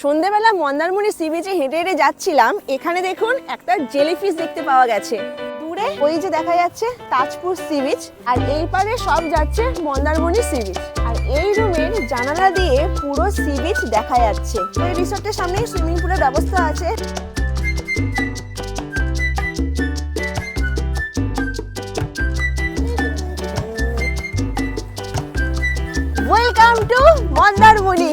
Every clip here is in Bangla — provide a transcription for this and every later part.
সন্ধ্যেবেলা মন্দারমণি সি বিচে হেঁটে হেঁটে যাচ্ছিলাম, এখানে দেখুন একটা জেলিফিশ দেখতে পাওয়া গেছে। দূরে ওই যে দেখা যাচ্ছে তাজপুর সি বিচ, আর এই পারে সব যাচ্ছে মন্দারমণি সি বিচ। আর এই রুমের জানালা দিয়ে পুরো সি বিচ দেখা যাচ্ছে। এই রিসোর্টের সামনে সুইমিং পুলের ব্যবস্থা আছে। Welcome to Mandarmani.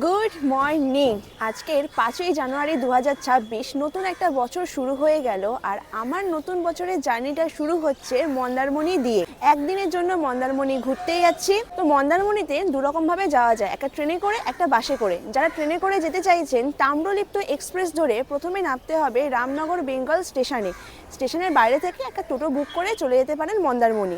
Good morning. আজকের 5ই জানুয়ারি 2026, নতুন একটা বছর শুরু হয়ে গেল। আর আমার নতুন বছরের জার্নিটা শুরু হচ্ছে মন্দারমণি দিয়ে। একদিনের জন্য মন্দারমণি ঘুরতে যাচ্ছি। তো মন্দারমণিতে দুরকমভাবে যাওয়া যায়, একটা ট্রেনে করে, একটা বাসে করে। যারা ট্রেনে করে যেতে চাইছেন, তাম্রলিপ্ত এক্সপ্রেস ধরে প্রথমে নামতে হবে রামনগর বেঙ্গল স্টেশনে। স্টেশনের বাইরে থেকে একটা টোটো বুক করে চলে যেতে পারেন মন্দারমণি।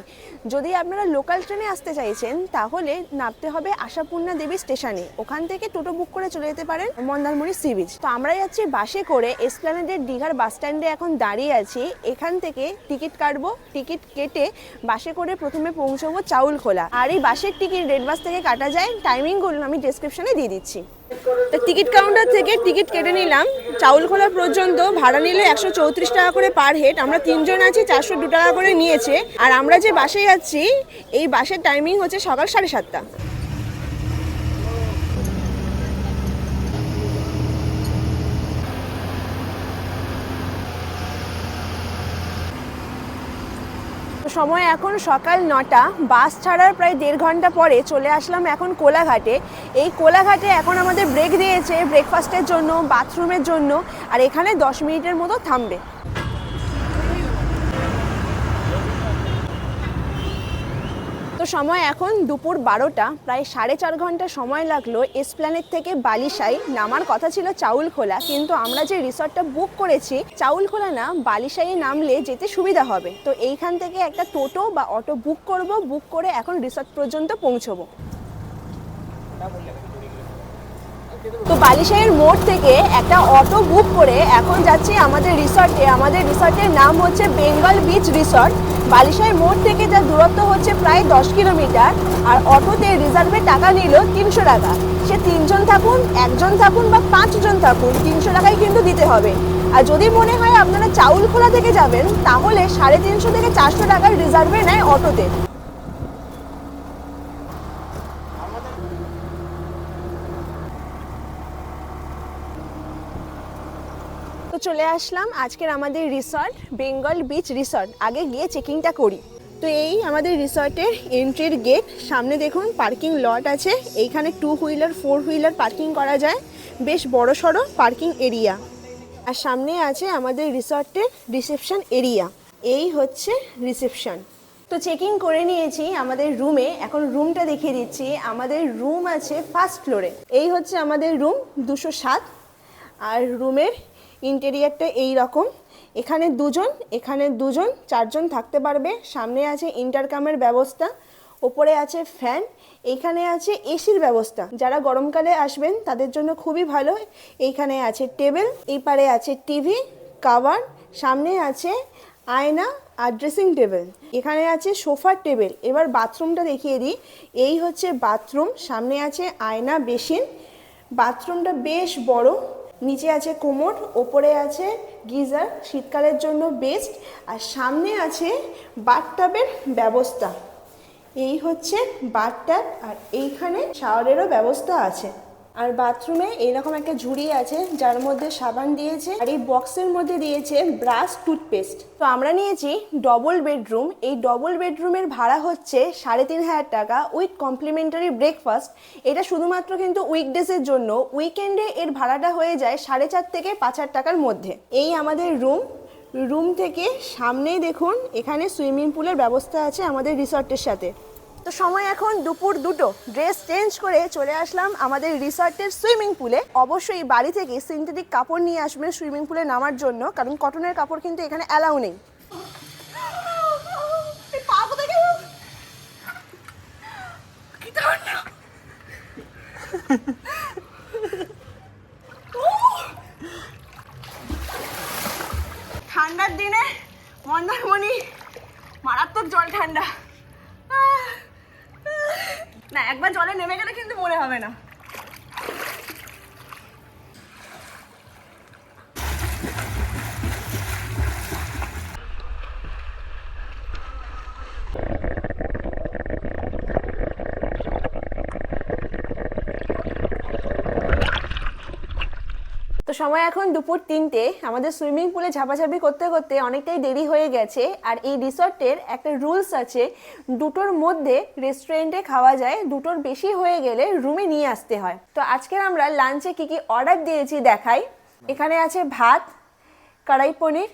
যদি আপনারা লোকাল ট্রেনে আসতে চাইছেন, তাহলে নামতে হবে আশাপূর্ণা দেবী স্টেশনে। ওখান থেকে টোটো বুক করে চলে যেতে পারেন মন্দারমণি সি বিচ। তো আমরা যাচ্ছি বাসে করে। এসপ্ল্যানেডের দীঘার বাস স্ট্যান্ডে এখন দাঁড়িয়ে আছি। এখান থেকে টিকিট কাটবো, টিকিট কেটে বাসে করে প্রথমে পৌঁছবো চাউলখোলা। আর এই বাসের টিকিট রেড বাস থেকে কাটা যায়, টাইমিংগুলো আমি ডেসক্রিপশনে দিয়ে দিচ্ছি। তো টিকিট কাউন্টার থেকে টিকিট কেটে নিলাম। চাউলখোলা পর্যন্ত ভাড়া নিলে 134 টাকা করে পার হেড। আমরা 3 জন আছি, 402 টাকা করে নিয়েছে। আর আমরা যে বাসে যাচ্ছি, এই বাসের টাইমিং হচ্ছে সকাল 7:30। সময় এখন সকাল 9টা। বাস ছাড়ার প্রায় 1.5 ঘন্টা পরে চলে আসলাম এখন কোলাঘাটে। এই কোলাঘাটে এখন আমাদের ব্রেক দিয়েছে ব্রেকফাস্টের জন্য, বাথরুমের জন্য। আর এখানে 10 মিনিটের মতো থামবে। তো সময় এখন দুপুর 12টা। প্রায় 4.5 ঘন্টা সময় লাগলো এসপ্ল্যানেড থেকে বালিশাই। নামার কথা ছিল চাউলখোলা, কিন্তু আমরা যে রিসর্টটা বুক করেছি, চাউলখোলা না, বালিশাইয়ে নামলে যেতে সুবিধা হবে। তো এইখান থেকে একটা টোটো বা অটো বুক করব, বুক করে এখন রিসর্ট পর্যন্ত পৌঁছবো। তো বালিশাইয়ের মোড় থেকে একটা অটো বুক করে এখন যাচ্ছি আমাদের রিসর্টে। আমাদের রিসর্টের নাম হচ্ছে বেঙ্গল বিচ রিসর্ট। বালিশাই মোড় থেকে যার দূরত্ব হচ্ছে প্রায় 10 কিলোমিটার। আর অটোতে রিজার্ভে টাকা নিল 300 টাকা। সে 3 জন থাকুন, 1 জন থাকুন বা 5 জন থাকুন, 300 টাকাই কিন্তু দিতে হবে। আর যদি মনে হয় আপনারা চাউলখোলা থেকে যাবেন, তাহলে 350 থেকে 400 টাকার রিজার্ভে নেয় অটোতে। তো চলে আসলাম আজকের আমাদের রিসর্ট, বেঙ্গল বিচ রিসর্ট। আগে গিয়ে চেকিংটা করি। তো এই আমাদের রিসর্টের এন্ট্রির গেট। সামনে দেখুন পার্কিং লট আছে। এইখানে 2 হুইলার 4 হুইলার পার্কিং করা যায়। বেশ বড় সড়ো পার্কিং এরিয়া। আর সামনে আছে আমাদের রিসর্টের রিসেপশন এরিয়া। এই হচ্ছে রিসেপশন। তো চেকিং করে নিয়েছি আমাদের রুমে। এখন রুমটা দেখিয়ে দিচ্ছি। আমাদের রুম আছে ফার্স্ট ফ্লোরে। এই হচ্ছে আমাদের রুম 207। আর রুমের ইন্টেরিয়ারটা এই রকম। এখানে 2 জন, এখানে 2 জন, 4 জন থাকতে পারবে। সামনে আছে ইন্টারকামের ব্যবস্থা, ওপরে আছে ফ্যান, এইখানে আছে এসির ব্যবস্থা। যারা গরমকালে আসবেন তাদের জন্য খুবই ভালো। এইখানে আছে টেবিল, এই পারে আছে টিভি, কাভার, সামনে আছে আয়না আর ড্রেসিং টেবিল। এখানে আছে সোফার টেবিল। এবার বাথরুমটা দেখিয়ে দিই। এই হচ্ছে বাথরুম। সামনে আছে আয়না, বেসিন। বাথরুমটা বেশ বড়। নিচে আছে কোমোড, ওপরে আছে গিজার, শীতকালের জন্য বেস্ট। আর সামনে আছে বাথটাবের ব্যবস্থা। এই হচ্ছে বাথটাব। আর এইখানে শাওয়ারেরও ব্যবস্থা আছে। আর বাথরুমে এইরকম একটা ঝুড়ি আছে, যার মধ্যে সাবান দিয়েছে। আর এই বক্সের মধ্যে দিয়েছে ব্রাশ, টুথপেস্ট। তো আমরা নিয়েছি ডবল বেডরুম। এই ডবল বেডরুমের ভাড়া হচ্ছে 3,500 টাকা উইথ কমপ্লিমেন্টারি ব্রেকফাস্ট। এটা শুধুমাত্র কিন্তু উইকডেজের জন্য। উইকেন্ডে এর ভাড়াটা হয়ে যায় 4,500 থেকে 5,000 টাকার মধ্যে। এই আমাদের রুম। রুম থেকে সামনেই দেখুন এখানে সুইমিং পুলের ব্যবস্থা আছে আমাদের রিসর্টের সাথে। তো সময় এখন দুপুর 2টো। ড্রেস চেঞ্জ করে চলে আসলাম আমাদের রিসর্টের সুইমিং পুলে। অবশ্যই বাড়ি থেকে সিনথেটিক কাপড় নিয়ে আসবেন সুইমিং পুলে নামার জন্য, কারণ কটনের কাপড় কিন্তু এখানে অ্যালাউ নেই। ঠান্ডার দিনে মন্দারমণি মারাত্মক জল ঠান্ডা। না, একবার জলে নেমে গেলে কিন্তু মনে হবে না। সময় এখন দুপুর 3টে। আমাদের সুইমিং পুলে ঝাপাঝাপি করতে করতে অনেকটাই দেরি হয়ে গেছে। আর এই রিসর্টের একটা রুলস আছে, দুটোর মধ্যে রেস্টুরেন্টে খাওয়া যায়, দুটোর বেশি হয়ে গেলে রুমে নিয়ে আসতে হয়। তো আজকে আমরা লাঞ্চে কি কি অর্ডার দিয়েছি দেখাই। এখানে আছে ভাত, কড়াই পনির,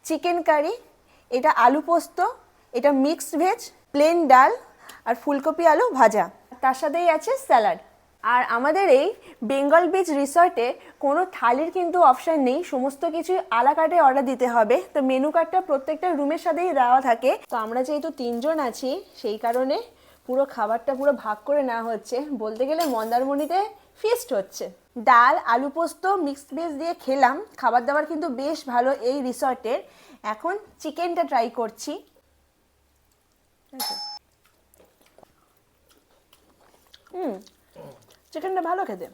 চিকেন কারি, এটা আলু পোস্ত, এটা মিক্সড ভেজ, প্লেন ডাল আর ফুলকপি আলু ভাজা, তার সাথেই আছে স্যালাড। আর আমাদের এই বেঙ্গল বিচ রিসর্টে কোনো থালির কিন্তু অপশান নেই, সমস্ত কিছু আলা কার্টে অর্ডার দিতে হবে। তো মেনু কার্ডটা প্রত্যেকটা রুমের সাথেই দেওয়া থাকে। তো আমরা যেহেতু 3জন আছি সেই কারণে পুরো খাবারটা পুরো ভাগ করে নেওয়া হচ্ছে, বলতে গেলে মন্দারমণিতে ফিস্ট হচ্ছে। ডাল আলু পোস্ত মিক্সড ভেজ দিয়ে খেলাম, খাবার দাবার কিন্তু বেশ ভালো এই রিসর্টের। এখন চিকেনটা ট্রাই করছি। চিকেনটা ভালো খেতে।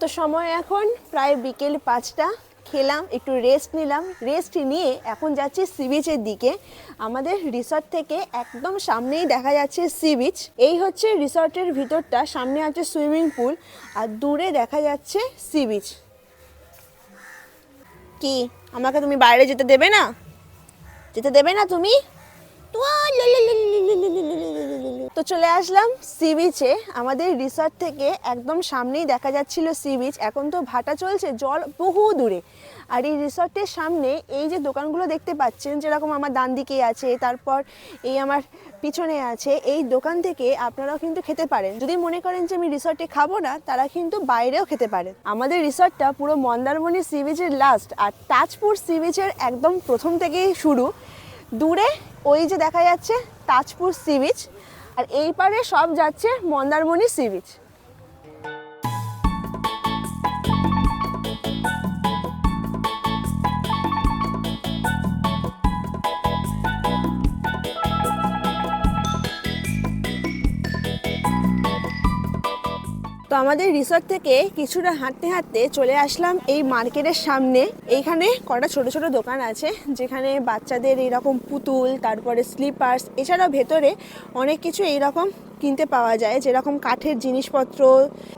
তো সময় এখন প্রায় বিকেল 5টা, খেলাম, একটু রেস্ট নিলাম, রেস্ট নিয়ে এখন যাচ্ছি সি বিচের দিকে। আমাদের রিসর্ট থেকে একদম সামনেই দেখা যাচ্ছে সি বিচ। এই হচ্ছে রিসর্টের ভিতরটা, সামনে আছে সুইমিং পুল আর দূরে দেখা যাচ্ছে সি বিচ। কি আমাকে তুমি বাইরে যেতে দেবে না? যেতে দেবে না তুমি? তো চলে আসলাম সি বিচে। আমাদের রিসর্ট থেকে একদম সামনেই দেখা যাচ্ছিল সি বিচ। এখন তো ভাটা চলছে, জল বহু দূরে। আর এই রিসর্টের সামনে এই যে দোকানগুলো দেখতে পাচ্ছেন, যেরকম আমার ডান দিকে আছে, তারপর এই আমার পিছনে আছে, এই দোকান থেকে আপনারাও কিন্তু খেতে পারেন। যদি মনে করেন যে আমি রিসর্টে খাবো না, তারা কিন্তু বাইরেও খেতে পারেন। আমাদের রিসর্টটা পুরো মন্দারমণি সি বিচের লাস্ট আর তাজপুর সি বিচের একদম প্রথম থেকেই শুরু। দূরে ওই যে দেখা যাচ্ছে তাজপুর সি বিচ, আর এই পারে সব যাচ্ছে মন্দারমণি সি বিচ। তো আমাদের রিসর্ট থেকে কিছুটা হাঁটতে হাঁটতে চলে আসলাম এই মার্কেটের সামনে। এইখানে কটা ছোট ছোট দোকান আছে, যেখানে বাচ্চাদের এইরকম পুতুল, তারপরে স্লিপার্স, এছাড়াও ভেতরে অনেক কিছু এইরকম কিনতে পাওয়া যায়, যেরকম কাঠের জিনিসপত্র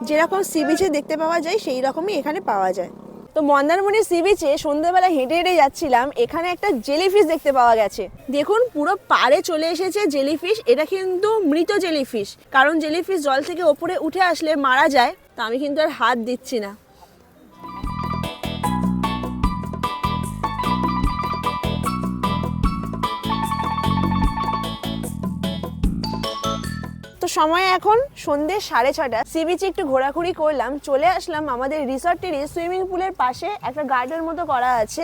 যেরকম সি বিচে দেখতে পাওয়া যায় সেই রকমই এখানে পাওয়া যায়। তো মন্দারমণি সি বিচে সন্ধ্যাবেলা হেঁটে হেঁটে যাচ্ছিলাম, এখানে একটা জেলিফিশ দেখতে পাওয়া গেছে। দেখুন পুরো পাড়ে চলে এসেছে জেলিফিশ। এটা কিন্তু মৃত জেলিফিশ, কারণ জেলিফিশ জল থেকে ওপরে উঠে আসলে মারা যায়। তো আমি কিন্তু আর হাত দিচ্ছি না। তো সময় এখন সন্ধ্যে 6:30। সি বিচে একটু ঘোরাঘুরি করলাম, চলে আসলাম আমাদের রিসর্টেরই সুইমিং পুলের পাশে একটা গার্ডেন মতো করা আছে।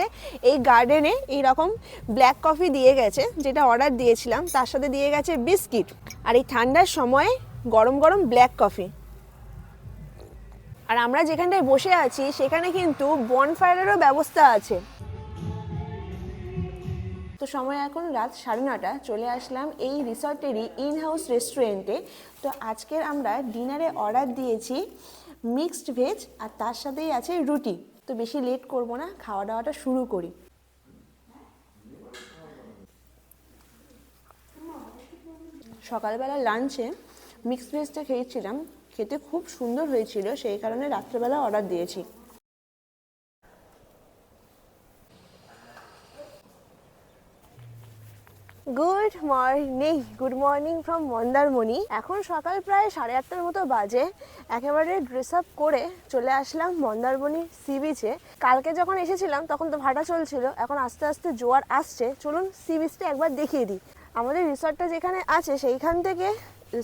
এই গার্ডেনে এইরকম ব্ল্যাক কফি দিয়ে গেছে, যেটা অর্ডার দিয়েছিলাম, তার সাথে দিয়ে গেছে বিস্কিট। আর এই ঠান্ডার সময় গরম গরম ব্ল্যাক কফি। আর আমরা যেখানটায় বসে আছি সেখানে কিন্তু বনফায়ারেরও ব্যবস্থা আছে। তো সময় এখন রাত 9:30। চলে আসলাম এই রিসর্টেরই ইন হাউস রেস্টুরেন্টে। তো আজকের আমরা ডিনারে অর্ডার দিয়েছি মিক্সড ভেজ আর তার সাথেই আছে রুটি। তো বেশি লেট করব না, খাওয়া দাওয়াটা শুরু করি। সকালবেলা লাঞ্চে মিক্সড ভেজটা খেয়েছিলাম, খেতে খুব সুন্দর হয়েছিল, সেই কারণে রাত্রেবেলা অর্ডার দিয়েছি। Good morning from Mandarmani. এখন সকাল প্রায় 8:30 মতো বাজে। একেবারে ড্রেস আপ করে চলে আসলাম মন্দারমণি সি বিচে। কালকে যখন এসেছিলাম তখন তো ভাটা চলছিল, এখন আস্তে আস্তে জোয়ার আসছে। চলুন সি বিচটা একবার দেখিয়ে দিই। আমাদের রিসর্টটা যেখানে আছে সেইখান থেকে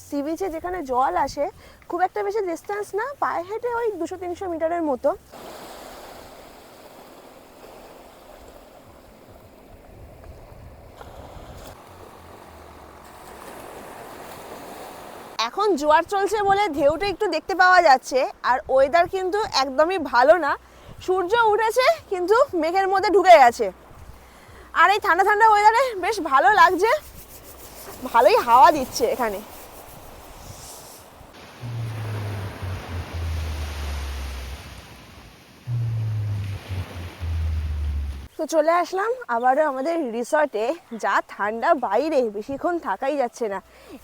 সি বিচে যেখানে জল আসে খুব একটা বেশি ডিস্টেন্স না, পায়ে হেঁটে ওই 200-300 মিটারের মতো। এখন জোয়ার চলছে বলে ঢেউটা একটু দেখতে পাওয়া যাচ্ছে, আর ওয়েদার কিন্তু একদমই ভালো না। সূর্য উঠেছে কিন্তু মেঘের মধ্যে ঢুকে গেছে। আর এই ঠান্ডা ঠান্ডা ওয়েদারে বেশ ভালো লাগছে, ভালোই হাওয়া দিচ্ছে এখানে। তো চলে আসলাম আবারও আমাদের রিসর্টে। যা ঠান্ডা বাইরে, বেশিক্ষণ থাকাই যাচ্ছে না।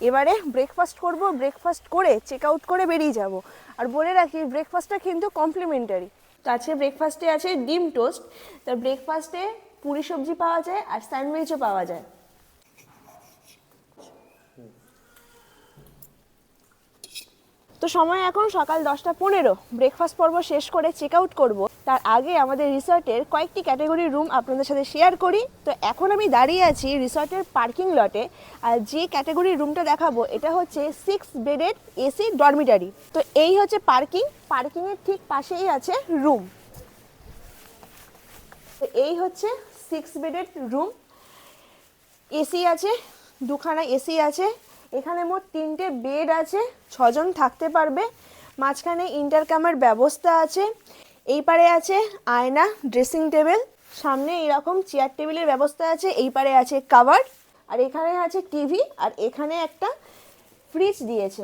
এবারে ব্রেকফাস্ট করব, ব্রেকফাস্ট করে চেক আউট করে বেরিয়ে যাব। আর বলে রাখি ব্রেকফাস্টটা কিন্তু কমপ্লিমেন্টারি। তো আজকে ব্রেকফাস্টে আছে ডিম টোস্ট। তো ব্রেকফাস্টে পুরি সবজি পাওয়া যায় আর স্যান্ডউইচও পাওয়া যায়। তো সময় এখন সকাল 10:15। ব্রেকফাস্ট পর্ব শেষ করে চেক আউট করবো। তার আগে আমাদের রিসর্টের কয়েকটি ক্যাটাগরির রুম আপনাদের সাথে শেয়ার করি। তো এখন আমি দাঁড়িয়ে আছি রিসর্টের পার্কিং লটে, আর যে ক্যাটাগরির রুমটা দেখাবো এটা হচ্ছে 6 বেডেড এসি ডরমিটারি। তো এই হচ্ছে পার্কিংয়ের ঠিক পাশেই আছে রুম। তো এই হচ্ছে 6 বেডেড রুম, এসি আছে, দুখানা এসি আছে। এখানে মোট 3টে বেড আছে, 6 জন থাকতে পারবে। মাঝখানে ইন্টারকামের ব্যবস্থা আছে। এই পারে আছে আয়না, ড্রেসিং টেবিল, সামনে এরকম চেয়ার টেবিলের ব্যবস্থা আছে। এই পারে আছে কাভার, আর এখানে আছে টিভি, আর এখানে একটা ফ্রিজ দিয়েছে।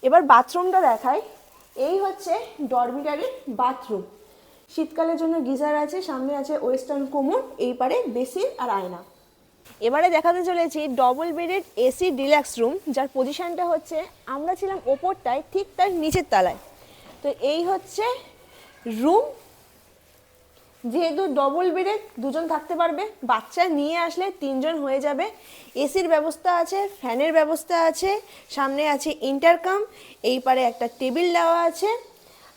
এবার বাথরুমটা দেখাই। এই হচ্ছে ডরমিটারির বাথরুম। শীতকালের জন্য গিজার আছে, সামনে আছে ওয়েস্টার্ন কোমর, এই পারে বেসিন আর আয়না। এবারে দেখাতে চলেছি double bedded AC deluxe room, যার পজিশনটা হচ্ছে আমরা ছিলাম ওপরটায়, ঠিক তার নিচের তলায়। তো এই হচ্ছে রুম। যেহেতু ডবল বেডে 2 জন থাকতে পারবে, বাচ্চা নিয়ে আসলে 3 জন হয়ে যাবে। এসির ব্যবস্থা আছে, ফ্যানের ব্যবস্থা আছে, সামনে আছে ইন্টারকাম, এই পারে একটা টেবিল দেওয়া আছে,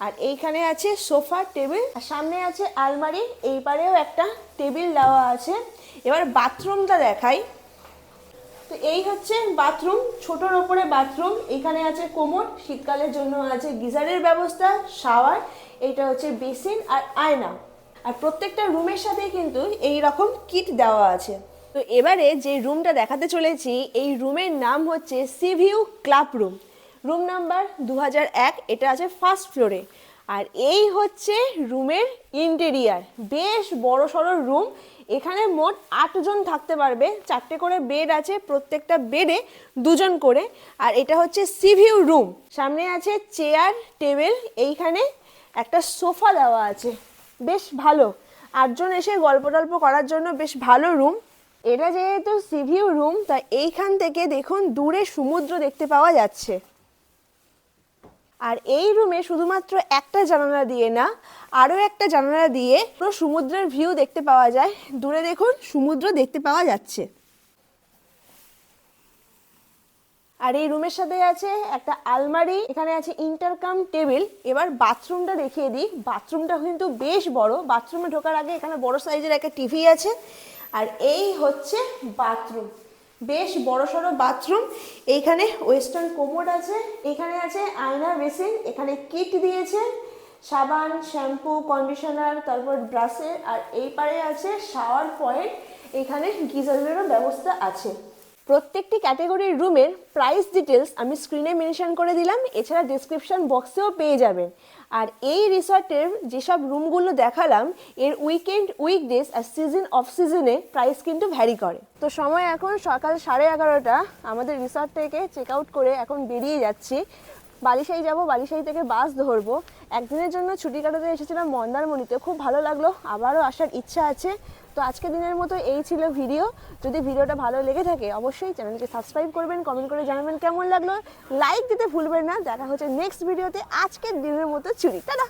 আর এইখানে আছে সোফা টেবিল, আর সামনে আছে আলমারি, এই পারেও একটা টেবিল দেওয়া আছে। এবার বাথরুমটা দেখাই। তো এই হচ্ছে বাথরুম, ছোটোর ওপরে বাথরুম। এখানে আছে কোমোড, শীতকালের জন্য আছে গিজারের ব্যবস্থা, শাওয়ার, এইটা হচ্ছে বেসিন আর আয়না। আর প্রত্যেকটা রুমের সাথে কিন্তু এই রকম কিট দেওয়া আছে। তো এবারে যে রুমটা দেখাতে চলেছি, এই রুমের নাম হচ্ছে C view club room, room number 2001। এটা আছে ফার্স্ট ফ্লোরে। আর এই হচ্ছে রুমের ইন্টেরিয়ার, বেশ বড় সড়ো রুম। এখানে মোট 8 জন থাকতে পারবে, 4টে করে বেড আছে, প্রত্যেকটা বেডে 2 জন করে। আর এটা হচ্ছে সি ভিউ রুম। সামনে আছে চেয়ার টেবিল, এইখানে একটা সোফা দেওয়া আছে, বেশ ভালো। 8 জন এসে গল্প টল্প করার জন্য বেশ ভালো রুম। এটা যেহেতু সি ভিউ রুম, তাই এইখান থেকে দেখুন দূরে সমুদ্র দেখতে পাওয়া যাচ্ছে। আর এই রুমে শুধুমাত্র একটা জানালা দিয়ে না, আরও একটা জানালা দিয়ে পুরো সমুদ্রের ভিউ দেখতে পাওয়া যায়। দূরে দেখুন সমুদ্র দেখতে পাওয়া যাচ্ছে। আর এই রুমের সাথে আছে একটা আলমারি, এখানে আছে ইন্টারকাম টেবিল। এবার বাথরুমটা দেখিয়ে দিই। বাথরুমটা কিন্তু বেশ বড়। বাথরুমে ঢোকার আগে এখানে বড় সাইজের একটা টিভি আছে। আর এই হচ্ছে বাথরুম, বেশ বড় সড়ো বাথরুম। এইখানে ওয়েস্টার্ন কোমোড আছে, এখানে আছে আয়না, বেসিন, এখানে কিট দিয়েছে, সাবান, শ্যাম্পু, কন্ডিশনার, তারপর ব্রাশের। আর এই পারে আছে শাওয়ার পয়েন্ট, এখানে গিজারেরও ব্যবস্থা আছে। প্রত্যেকটি ক্যাটাগরির রুমের প্রাইস ডিটেলস আমি স্ক্রিনে মেনশন করে দিলাম, এছাড়া ডিসক্রিপশন বক্সেও পেয়ে যাবেন। আর এই রিসর্টের যেসব রুমগুলো দেখালাম, এর উইকেন্ড, উইকডেজ আর সিজন অফ সিজনে প্রাইস কিন্তু ভ্যারি করে। তো সময় এখন সকাল 11:30। আমাদের রিসর্ট থেকে চেক আউট করে এখন বেরিয়ে যাচ্ছি। বালিশাই যাব, বালিশাই থেকে বাস ধরবো। একদিনের জন্য ছুটি কাটাতে এসেছিলাম মন্দারমণিতে, খুব ভালো লাগলো, আবারও আসার ইচ্ছা আছে। তো আজকের দিনের মতো এই ছিল ভিডিও। যদি ভিডিওটা ভালো লেগে থাকে অবশ্যই চ্যানেলকে সাবস্ক্রাইব করবেন, কমেন্ট করে জানাবেন কেমন লাগলো, লাইক দিতে ভুলবেন না। দেখা হচ্ছে নেক্সট ভিডিওতে। আজকের দিনের মতো ছুটি, টাটা।